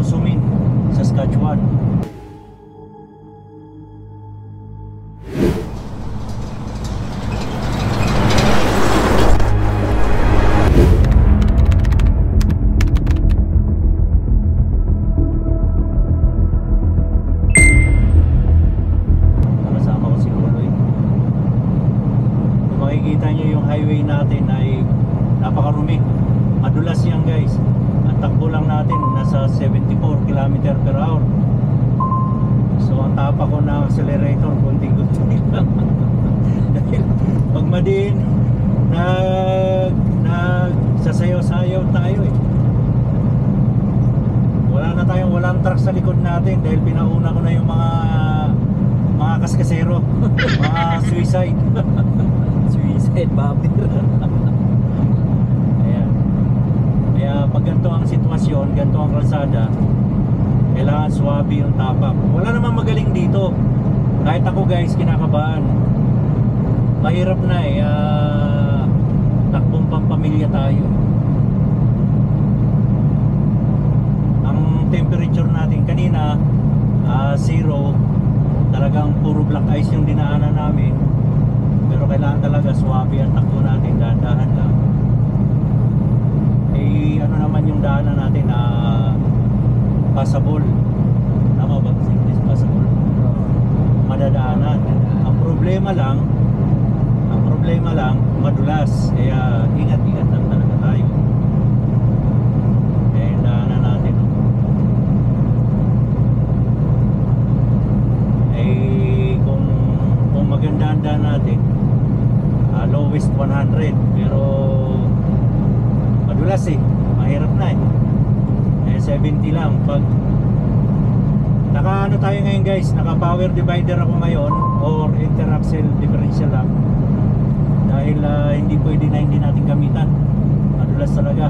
Musumin, Saskatchewan. Makikita nyo yung highway natin ay napakarumi, madulas yan guys. Ang takbo lang natin nasa 74 km/h. So ang tapa ko ng accelerator kunti-kunti lang. Dahil pag madiin sasayaw-sayaw tayo eh. Walang truck sa likod natin dahil pinauna ko na yung mga kaskasero, mga suicide. Suicide bomber. Ayan. Kaya pag ganito ang sitwasyon, ganito ang kalsada, kailangan swabe yung tapak. Wala namang magaling dito. Kahit ako guys, kinakabahan. Mahirap na eh. Takbong pampamilya tayo. Ang temperature natin kanina, 0. Talagang puro black ice yung dinaanan namin. Pero kailangan talaga swabe ang takbo natin, dahan-dahan lang. Eh ano naman yung daanan natin na passable. Tama ba kasi English, passable? Madadaanan. Ang problema lang madulas. Kaya ingat-ingat lang talaga tayo. Eh daanan natin. Eh kung maganda ang daan natin, lowest 100, pero madulas eh, mahirap na eh 70 lang. Pag naka tayo ngayon guys, naka power divider ako ngayon or interaxle differential lang dahil hindi pwede na hindi natin gamitan, madulas talaga.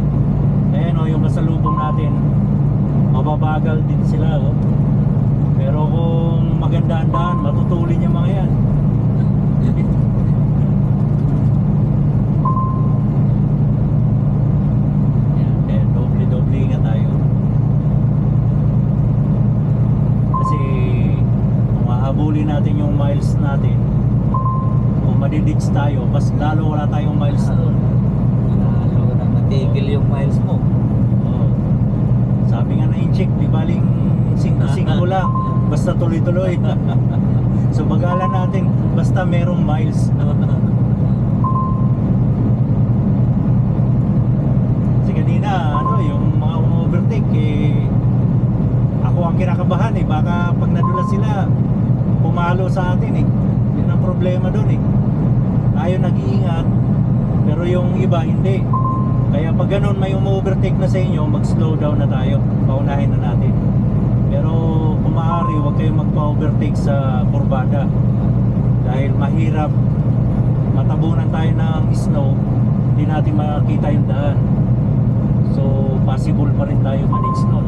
Ayan o, yung kasalubong natin mababagal din sila oh. Pero kung maganda ang daan, matutulin yung mga yan. Doble ingat tayo. Kasi kung hahabulin natin yung miles natin, kung madidits tayo, mas lalo wala tayong miles doon. Lalo na matigil yung miles mo. Sabi nga na in-check, di baling 5-5 lang, basta tuloy-tuloy. So bagalan natin, basta merong miles. Kasi kanina, yung mga overtake eh, ako ang kinakabahan eh, baka pag nadulas sila pumalo sa atin eh. Yun ang problema doon eh. Tayo nag-iingat pero yung iba hindi. Kaya pag ganun may overtake na sa inyo, mag-slow down na tayo, paunahin na natin. Pero kung maaari, huwag kayong magpa-overtake sa kurbada dahil mahirap, matabunan tayo ng snow, hindi natin makakita yung daan. So possible pa rin tayo manage nun.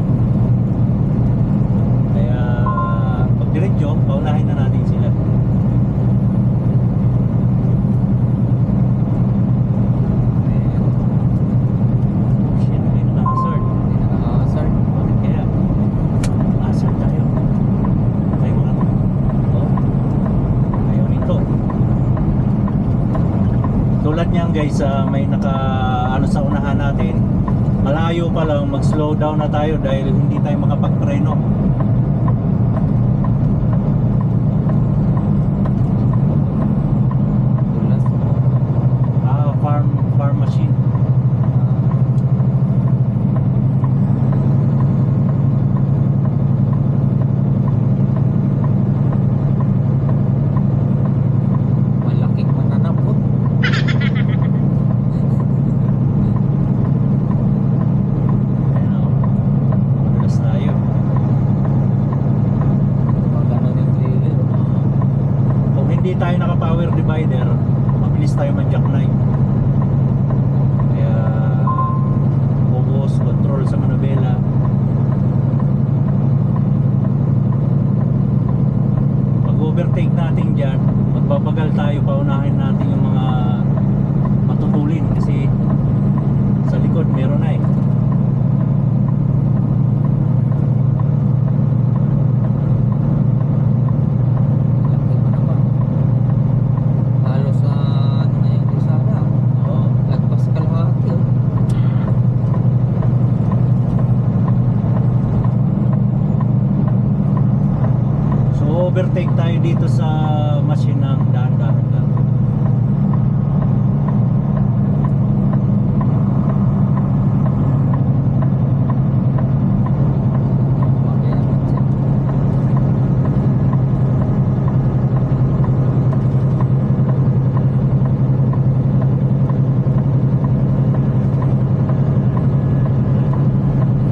Kaya pag diretso, paunahin na natin sila. Tulad niyan guys, may ano sa unahan natin, malayo pa lang, mag-slow down na tayo dahil hindi tayo makapagpreno. Farm machine. Malaking mananapot. Hindi tayo naka power divider, mabilis tayo mag-jackknife. Kaya focus, control sa manubela. Pag overtake natin dyan, magbabagal tayo, paunahin natin yung mga matutulin kasi sa likod meron na eh. mag-overtake tayo dito sa machine ng dahan-dahan lang.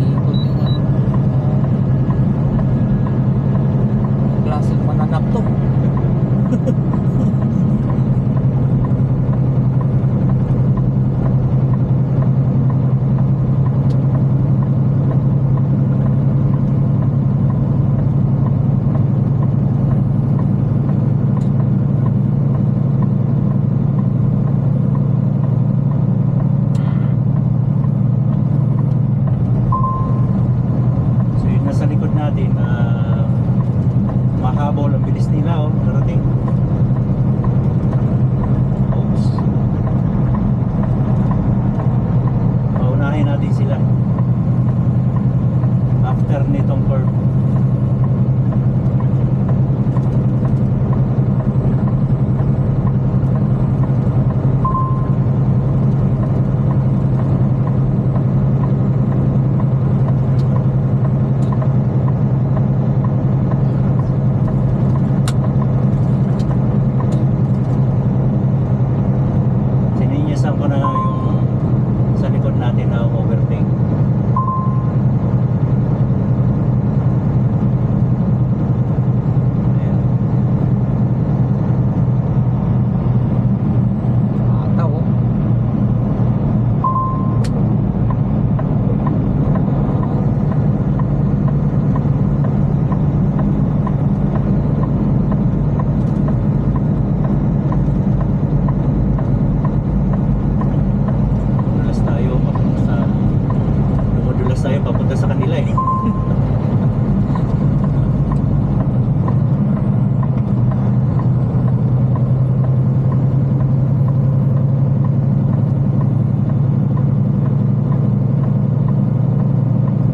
Ikot yung ano. Klaseng mananap to. So yun nasa likod natin, mahabol ang bilis nila, oh, darating. Oops. Paunahin natin sila after nitong curve. Sininyasan ko na yung sa likod natin na overtake. Ayan. Ata oh. Dulas tayo papunta sa dumudulas tayo papunta sa kanila eh.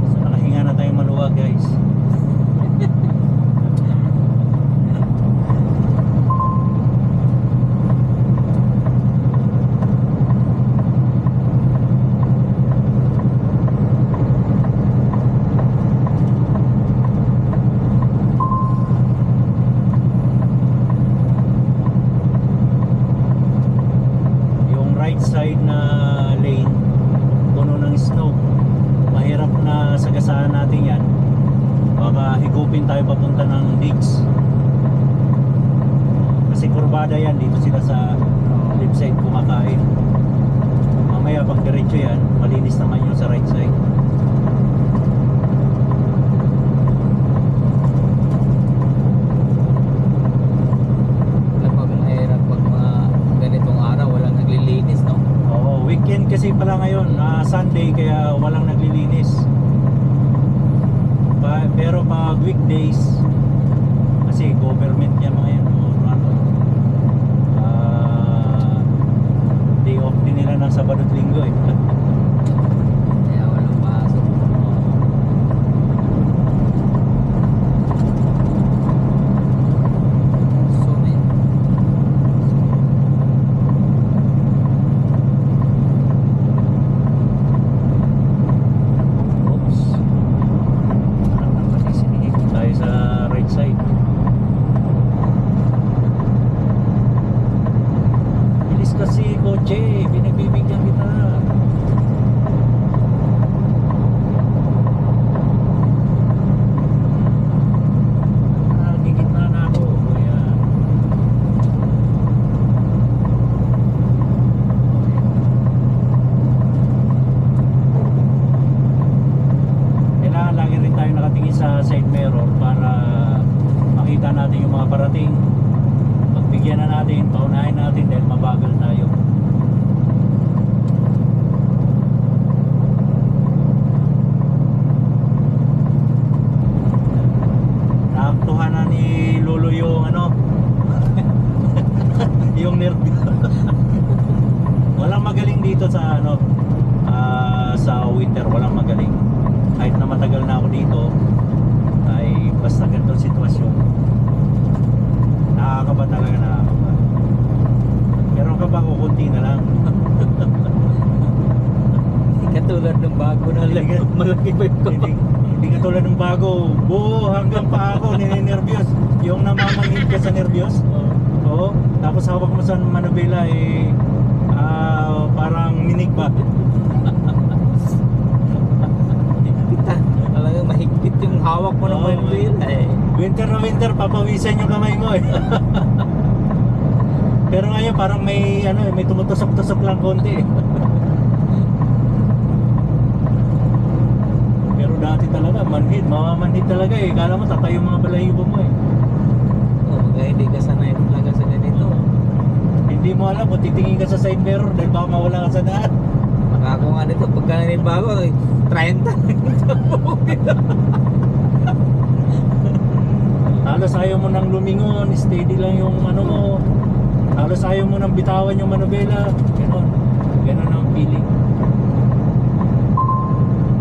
So nakahinga na tayong maluwag guys. Yung right side na lane puno ng snow, mahirap na sagasaan natin yan, baka higupin tayo papunta ng digs kasi kurbada yan, dito sila sa left side kumakain. Mamaya pag diretso yan, malinis naman yung sa right side. Kapag mahirap pag mga ganitong araw walang naglilinis no. Oo, weekend kasi pala ngayon, Sunday, kaya walang naglilinis. Pero pag weekdays, kasi government yan mga yan, o ano, day off din nila ng Sabado at Linggo eh. Kaya walang pasok. So man. Oops. Pati sinihip tayo sa right side. Bilis kasi kotse, pinagbibigyan kita. Gigitna na ako, kuya. Kailangan lagi rin tayo nakatingin sa side mirror para makita natin yung mga parating. Pagbigyan na natin, paunahin natin dahil mabagal tayo. Naaktuhan na ni Lolo yung ano, yung nerve. Walang magaling dito sa ano, sa winter, walang magaling. Kahit na matagal na ako dito, ay basta ganitong sitwasyon, nakakaba talaga, nakakaba. Pero ang kaba ko kunti na lang. Hindi katulad ng bago na lang. Malaki pa yung hindi, hindi katulad ng bago, buo hanggang pa ako nininervyos. Yung namamanhid ka sa nervyos. Oo. Tapos hawak mo sa manubela parang minig ba? Talagang mahigpit yung hawak mo ng Oo, manubela eh. Winter na winter, papawisan yung kamay mo eh. Pero ngayon parang may may tumutusok-tusok lang konti eh. Pero dati talaga mamamanhid talaga eh. Kala mo tatayo yung mga balahibo mo eh. Oh, kaya hindi ka sanay talaga sa ganito. Hindi mo alam kung titingin ka sa side mirror dahil baka mawala ka sa daan. Ako nga nito, pagka bago, 30. Halos ayaw mo nang lumingon, steady lang yung mo. Halos ayaw mo nang bitawan yung manubela. Ganon ang feeling.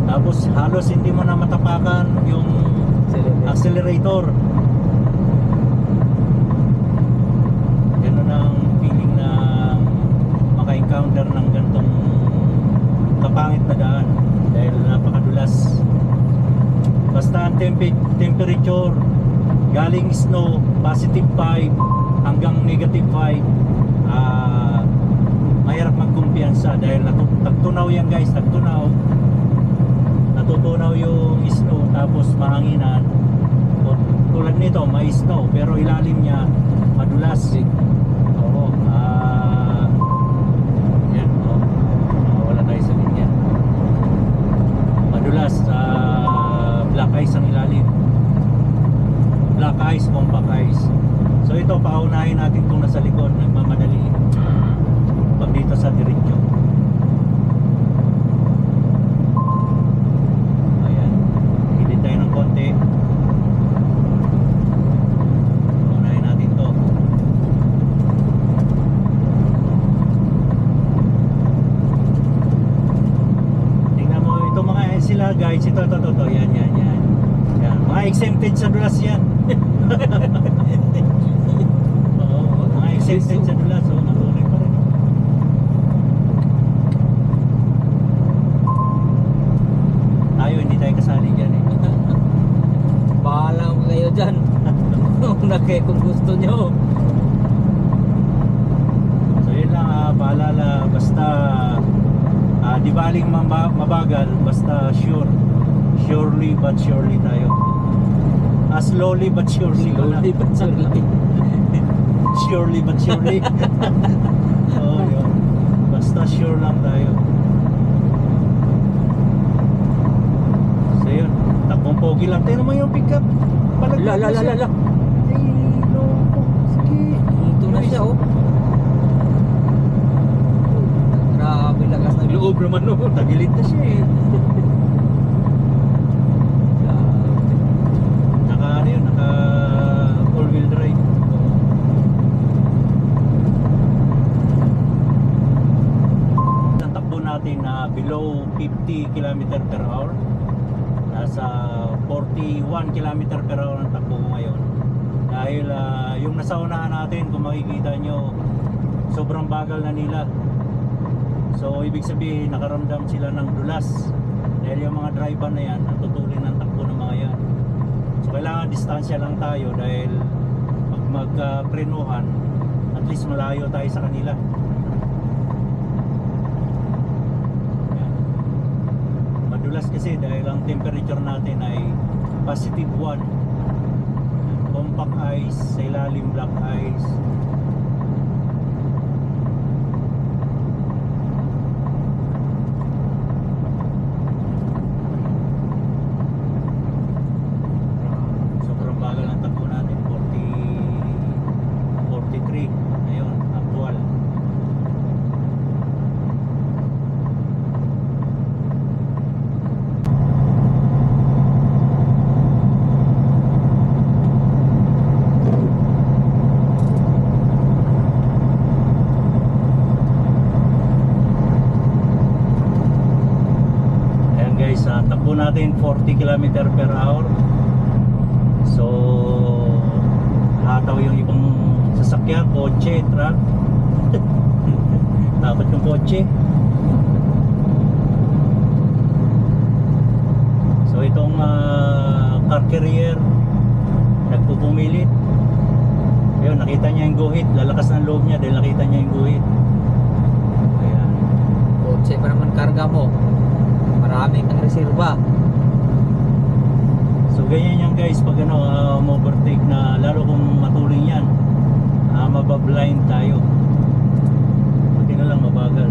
Tapos halos hindi mo na matapakan yung accelerator. Ganon ang feeling na maka-encounter ng gantong kapangit na daan dahil napakadulas. Basta ang temperature galing snow positive 5 hanggang negative 5, mahirap magkumpiyansa dahil nagtunaw yan guys, natutunaw yung snow tapos mahanginan. Tulad nito may snow pero ilalim niya madulas. Oo, yan, wala tayo sa linya. Madulas, black ice ang ilalim. Black ice, compact ice. So ito, paunahin natin kung nasa likod, nagmamadali pag dito sa diretso. Ayan, hilid tayo ng konti. Paunahin natin to. Tingnan mo, ito mga sila guys, ito, yan. Yan, mga exempted sa dulas yan. Oo, mga exempted sa dulas, natuloy pa rin. Tayo, hindi tayo kasali dyan eh. Bahala ko kayo dyan. Una kayo kung gusto nyo. So yun lang, paalala, basta di baling mabagal, basta surely but surely tayo. Slowly but surely. Slowly but surely. Surely but surely. Oo, yun. Basta sure lang tayo. So yun, takbong pogi lang. Tignan mo yung pickup. La. Ay, loko. Sige. Ito na siya oh. Grabe lakas ng loob naman oh. Tagilid na siya eh. Naka all-wheel drive. Ang takbo natin na below 50 km per hour. Nasa 41 km per hour ang takbo ko ngayon. Dahil yung nasa unahan natin, kung makikita nyo, sobrang bagal na nila. So ibig sabihin nakaramdam sila ng dulas. Dahil yung mga driver na yan, natutulin ng takbo ng mga yan. So kailangan distansya lang tayo dahil pag magprenuhan, at least malayo tayo sa kanila. Yan. Madulas kasi dahil ang temperature natin ay positive 1. Compact ice, sa ilalim black ice. Sobrang bagal ang takbo natin, 43 ngayon, actual. Ayan guys, takbo natin 40 km per hour. So hataw yung ibang sasakyan sasakyan, kotse, truck. Takot yung kotse. So itong car carrier nagpupumilit. Ayun, nakita niya yung guhit. Lalakas ng loob niya dahil nakita niya yung guhit. Ayan. Kotse pa naman karga mo. Marami kang reserva. So ganyan yan guys pag ano, overtake na, lalo kung matuloy yan, mabablind tayo. Pati na lang mabagal.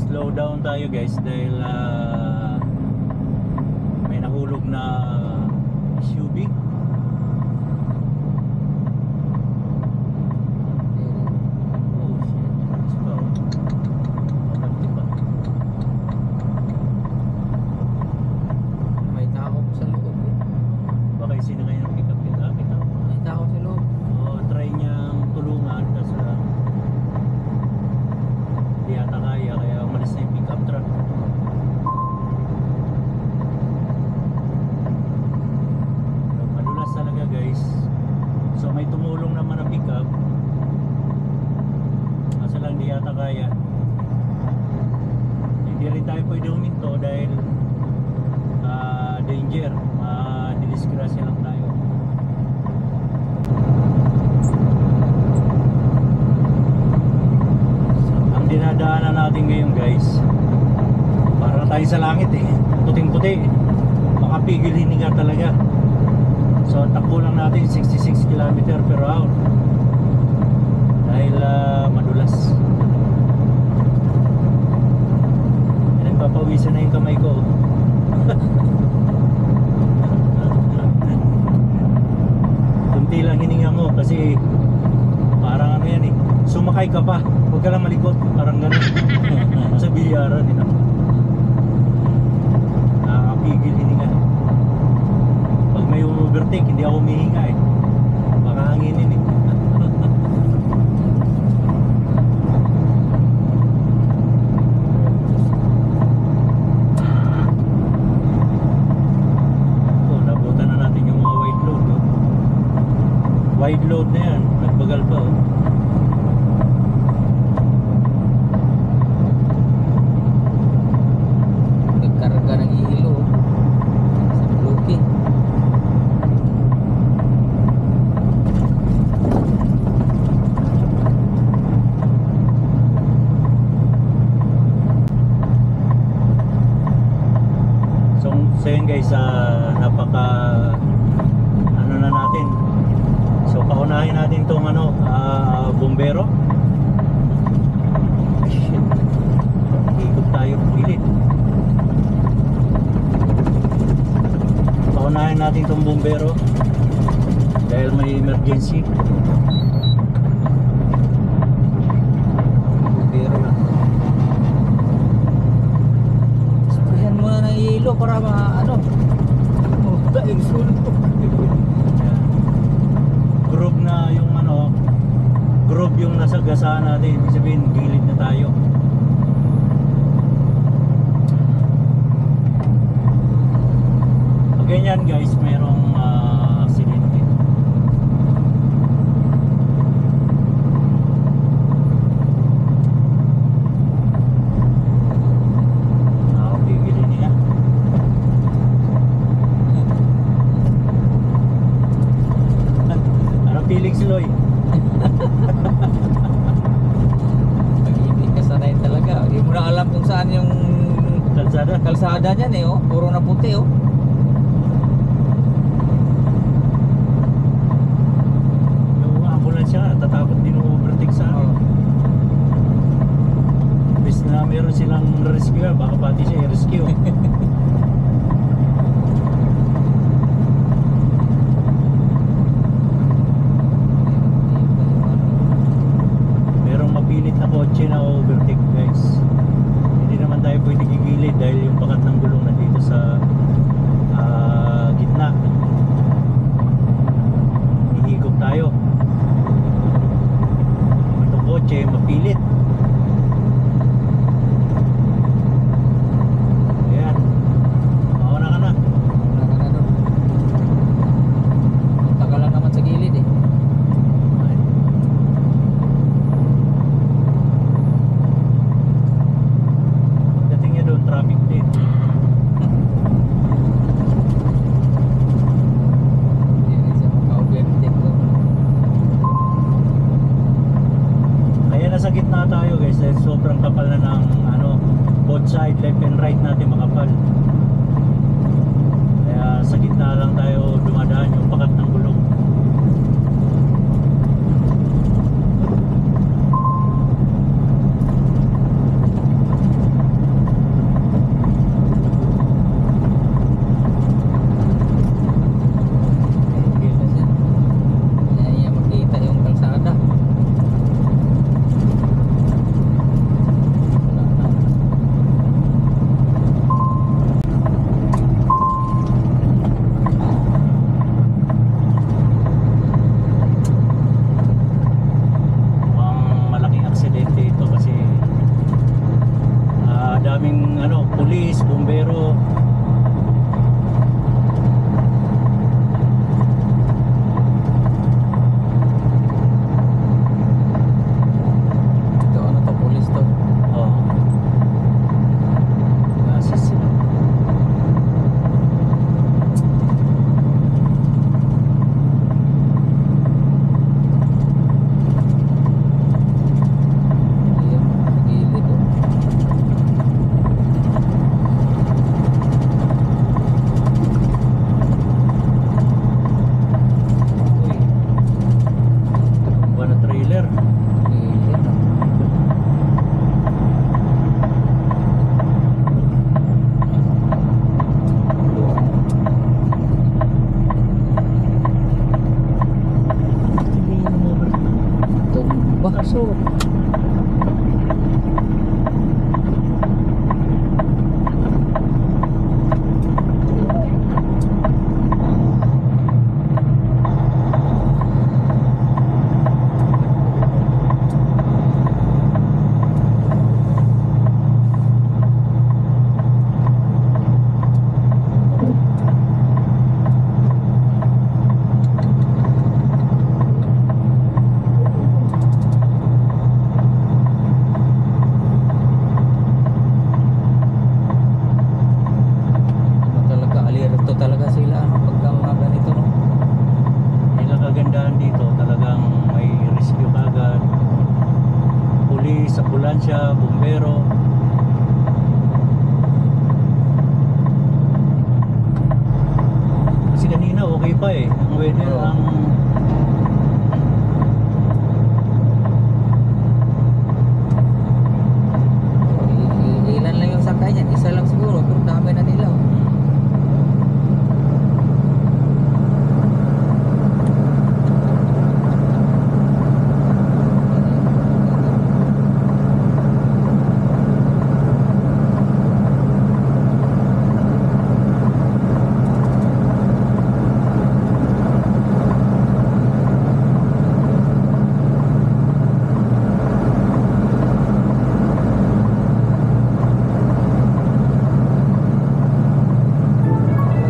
Slow down tayo guys dahil may nahulog na SUV. Oh shit. Let's go. Maganda pa. May tao sa loob. Baka isinakay ng pick up din. Kita ko. May tao sa loob. Try niyang tulungan kasi hindi yata kaya umalis na yung pick up truck. So, madulas talaga guys. So may tumulong naman na pick up. Kaso lang di yata kaya. Hindi rin tayo pwede huminto dahil danger. Didisgrasya lang tayo. Ang dinadaanan natin ngayon guys, para tayo sa langit eh, puting-puti, makapigil hininga talaga. So ang takbo lang natin 66 km per hour dahil madulas. Nagpapawisan na yung kamay ko. Kunti lang hininga mo kasi parang ano yan eh, sumakay ka pa, huwag ka lang malikot, parang gano'n. Sa bilyaran eh, nakakapigil hininga. Pag may overtake, hindi ako humihinga eh, baka hanginin eh. Oh, nabutan na natin yung mga wide load oh. Wide load na yan, nagbagal pa oh. Nagkarga ng hilo. Sa bloke. So yun guys, napaka ano na natin. So paunahin natin tong ano, bumbero. Shit. Ikot tayo pilit. Paunahin natin tong bumbero dahil may emergency. Pero na. Sprayan mo na ng hilo para ano. Daing sunog. Yan. Group na yung ano, group yung nasa gasaan natin, ibig sabihin gilid na tayo. Pag ganyan guys, mayroong aksidente. Nakapigilin niya. Ano feeling si Loy? Pag-ibig ka sanay talaga. Hindi mo na alam kung saan yung Kalsada? kalsada niyan eh, oh. Puro na puti, oh. Yung ambulansya nga, tatakot din yung overtake sa akin. Bis na meron silang rescue, baka pati siya i-rescue. Merong mapilit na kotse na overtake guys. Hindi naman tayo pwede gigilid dahil yung bakat ng gulong nandito sa Ba? Kaso, Ano talaga, alirto talaga sila ano, pagka mga ganito, no? Yung kagandahan dito, talagang may rescue kagad. Pulis, ambulansya, bumbero. Kasi kanina okay pa eh. Ang weather, Oo. ang Ilan lang yung sakay niyan, isa lang siguro, pero dami na nila. Oh.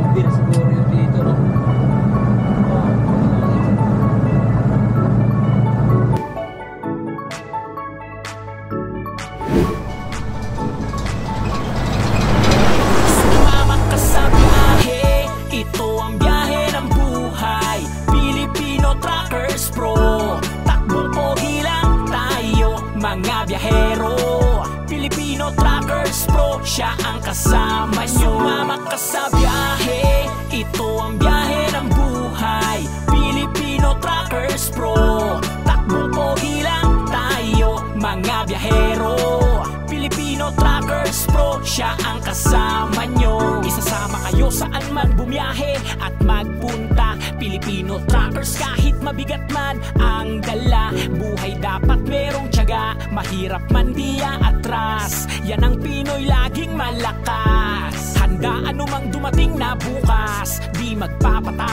Hindi na siguro yun dito, no? Sumama ka sa biyahe, ito ang biyahe ng buhay. Filipino Truckers Pro, takbo pogi lang tayo mga biyahero. Filipino Truckers Pro, siya ang kasama nyo. Sumama ka sa biyahe, ito ang biyahe ng buhay. Filipino Truckers Pro, takbo pogi lang tayo mga biyahero. Filipino Truckers Pro, siya ang kasama nyo. Isasama kayo saan man bumiyahe at magpunta. Filipino Truckers, kahit mabigat man ang dala, buhay dapat merong tiyaga, mahirap man di atras. Yan ang Pinoy, laging malakas. Handa anumang dumating na bukas, di magpapatay.